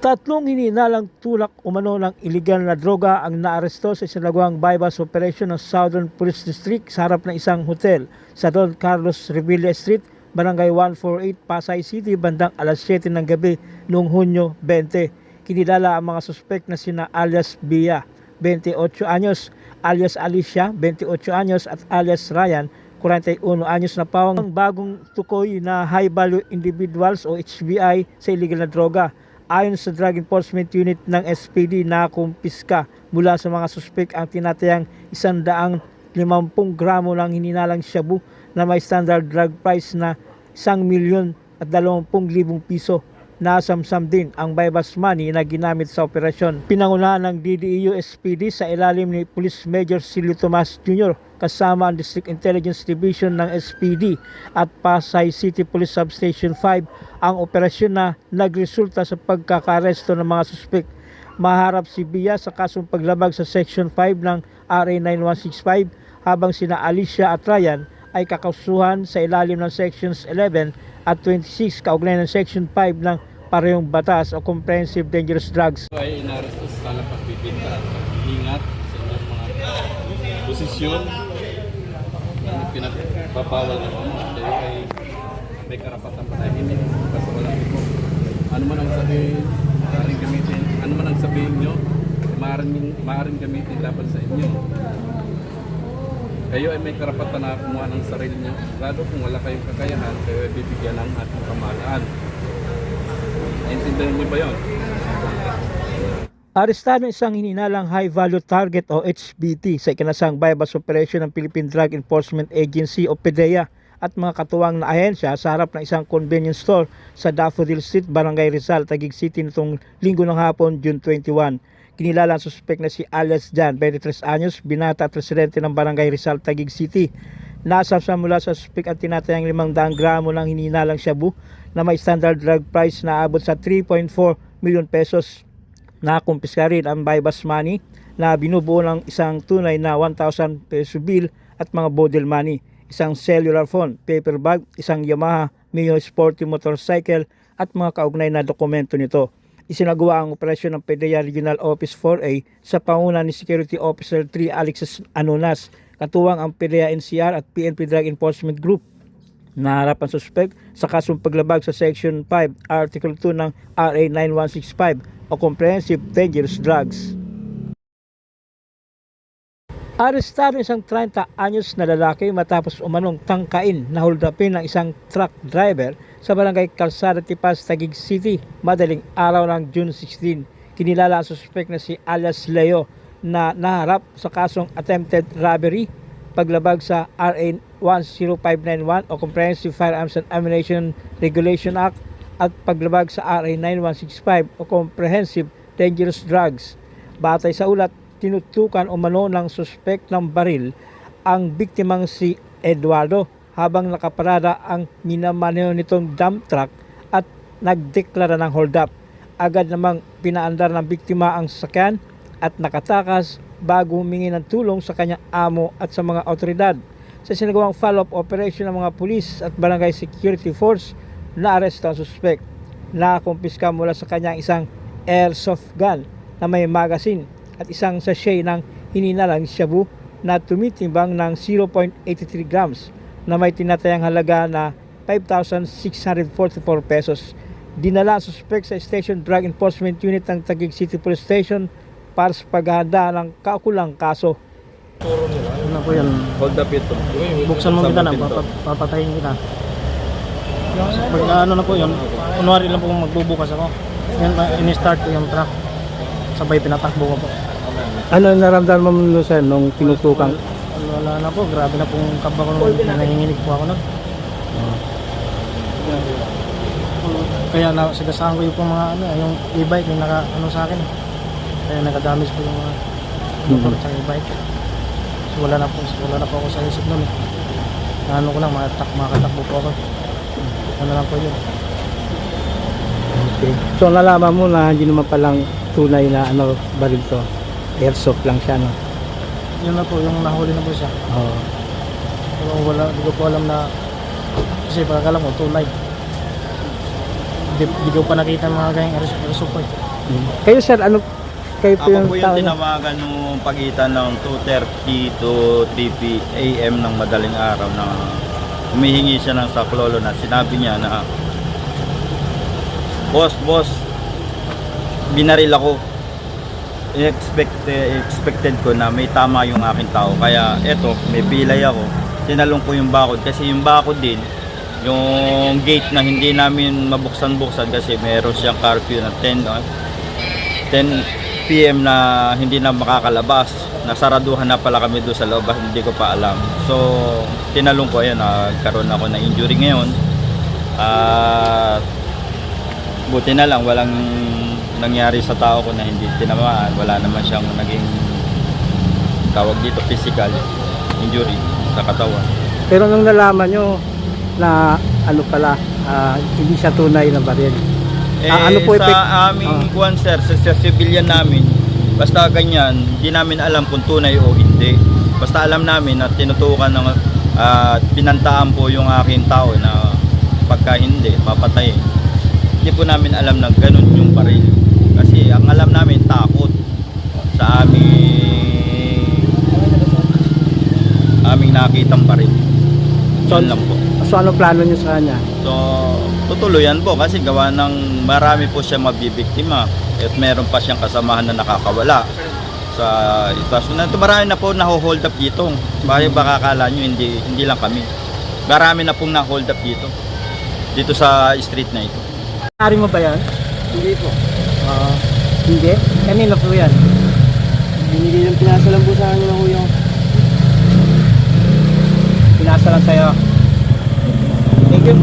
Tatlong hininalang tulak umano ng iligal na droga ang naaresto sa isinagawang bypass operation ng Southern Police District sa harap ng isang hotel sa Don Carlos Revilla Street, Barangay 148, Pasay City, bandang alas 7 ng gabi noong Hunyo 20. Kinilala ang mga suspek na sina alias Bia, 28 anyos, alias Alicia, 28 anyos at alias Ryan, 41 anyos na pawang bagong tukoy na high value individuals o HVI sa illegal na droga. Ayon sa Drug Enforcement Unit ng SPD, nakumpiska mula sa mga suspek ang tinatayang 150 gramo ng hininalang shabu na may standard drug price na 1,220,000 piso. Nasamsam din ang bypass money na ginamit sa operasyon. Pinangunahan ng DDEU SPD sa ilalim ni Police Major Silvio Tomas Jr. kasama ang District Intelligence Division ng SPD at Pasay City Police Substation 5 ang operasyon na nagresulta sa pagkakaresto ng mga suspek. Maharap si Bia sa kasong paglabag sa Section 5 ng RA 9165 habang sina Alicia at Ryan ay kakasuhan sa ilalim ng Sections 11 at 26 kaugnay ng Section 5 ng parehong batas o Comprehensive Dangerous Drugs. Ay inaresto sa sala pagbibinta at pag-iingat sa inyong mga posisyon na pinagpapawal ng mga kayo ay may karapatan manahimik kasi wala ito. Ano man ang sabihin, nyo, maaaring gamitin laban sa inyo. Kayo ay may karapatan na kumuha ng sarili nyo, lalo kung wala kayong kakayahan, kayo ay bibigyan ng ating pamahalaan. Naintindihan niyo ba yun? Arestado isang hininalang high value target o HVT sa ikinasang bypass operation ng Philippine Drug Enforcement Agency o PDEA at mga katuwang na ahensya sa harap ng isang convenience store sa Daffodil Street, Barangay Rizal, Taguig City nitong linggo ng hapon, June 21. Kinilala ang suspek na si alias Jan, 23 anyos, binata at residente ng Barangay Rizal, Taguig City. Nasamsam mula sa suspek ang tinatayang 500 gramo ng hininalang shabu na may standard drug price na abot sa 3.4 million pesos. Nakumpiska rin ang bypass money na binubuo ng isang tunay na 1,000 peso bill at mga bodle money, isang cellular phone, paper bag, isang Yamaha Mio Sporty motorcycle at mga kaugnay na dokumento nito. Isinagawa ang operasyon ng PDEA Regional Office 4A sa panguna ni Security Officer 3 Alexis Anonas, katuwang ang PDEA NCR at PNP Drug Enforcement Group. Naharap ang suspek sa kasong paglabag sa Section 5, Article 2 ng RA 9165 o Comprehensive Dangerous Drugs. Arestado isang 30 anyos na lalaki matapos umanong tangkain na holdupin ng isang truck driver sa Barangay Calzada Tipas, Taguig City, madaling araw ng June 16. Kinilala ang suspek na si alias Leo na naharap sa kasong attempted robbery, paglabag sa RA 10591 o Comprehensive Firearms and Ammunition Regulation Act at paglabag sa RA 9165 o Comprehensive Dangerous Drugs. Batay sa ulat, tinutukan umano ng suspek ng baril ang biktimang si Eduardo habang nakaparada ang minamaneho nitong dump truck at nagdeklara ng hold up. Agad namang pinaandar ng biktima ang sasakyan at nakatakas bago humingi ng tulong sa kanyang amo at sa mga otoridad. Sa sinagawang follow-up operation ng mga pulis at barangay security force, naaresto ang suspek. Nakumpiska mula sa kanyang isang airsoft gun na may magazine at isang sachet ng hininalang shabu na tumitimbang ng 0.83 grams na may tinatayang halaga na 5,644 pesos. Dinala ang suspek sa Station Drug Enforcement Unit ng Taguig City Police Station para sa paghahanda ng kaukulang kaso. Ano po yan? Hold up ito. Buksan mo kita na, papatayin kita. Pag ano na po yun, kunwari lang po magbubukas ako. Yan, ini-start ko yung truck. Sabay pinatakbo ko po. Ano naramdaman mo nun, sir, nung tinutukan? Wala na po, grabe na pong kaba ko nung nanginginig po ako nun. Kaya nasigasahan ko yung mga ano, yung e-bike yung naka ano sa akin. Kaya naka-damage po yung mga motor at e-bike. So wala na po ako sa isip nun. Ano ko lang, makatakbo po ako. Ano lang po yun. Okay. So nalaman mo na hindi naman palang tunay na ano baril to. Airsoft lang siya, no? Yun na po, yung nahuli na po siya. Oo. Pero wala, hindi ko po alam na kasi pagkakalam ko, tunay. Di ko pa nakita yung mga ganyang aresto po eh. Kayo sir, ano kayo po Ako yung po tao yung na? tinawagan nung pagitan ng 2:30 to 3 AM ng madaling araw na humihingi siya ng saklolo na sinabi niya na boss, binaril ako. Expected ko na may tama yung aking tao. Kaya eto, may pilay ako. Tinalong ko yung bakod kasi yung bakod din, yung gate na hindi namin mabuksan-buksan kasi meron siyang curfew na 10 PM na hindi na makakalabas. Nasaraduhan na pala kami doon sa loob, hindi ko pa alam. So, tinalong ko, ayan, nagkaroon ako ng injury ngayon. At buti na lang, walang nangyari sa tao ko na hindi tinamaan. Wala naman siyang naging tawag dito physical injury sa katawan. Pero nung nalaman nyo na ano pala, hindi siya tunay na baril. Ano po sa effect? aming kuwan sir, sa civilian namin, basta ganyan, hindi namin alam kung tunay o hindi. Basta alam namin na tinutukan ng pinantaan po yung aking tao na pagka hindi, papatayin. Hindi po namin alam na ganun yung baril. Kasi ang alam namin, takot sa aming nakitang baril. So, Yun lang po. So ano plano nyo sa kanya? So, tutuluyan po kasi gawa ng marami po siya mabibiktima at meron pa siyang kasamahan na nakakawala sa istasyon na ito. Marami na po na-hold up dito. Baka akala nyo hindi lang kami. Marami na pong na-hold up dito sa street na ito. Ari mo ba yan? Hindi po. Hindi. Kanino po yan? Binigay ng pinasa lang po sa akin ng kuya. Pinasa lang sa'yo. Thank you.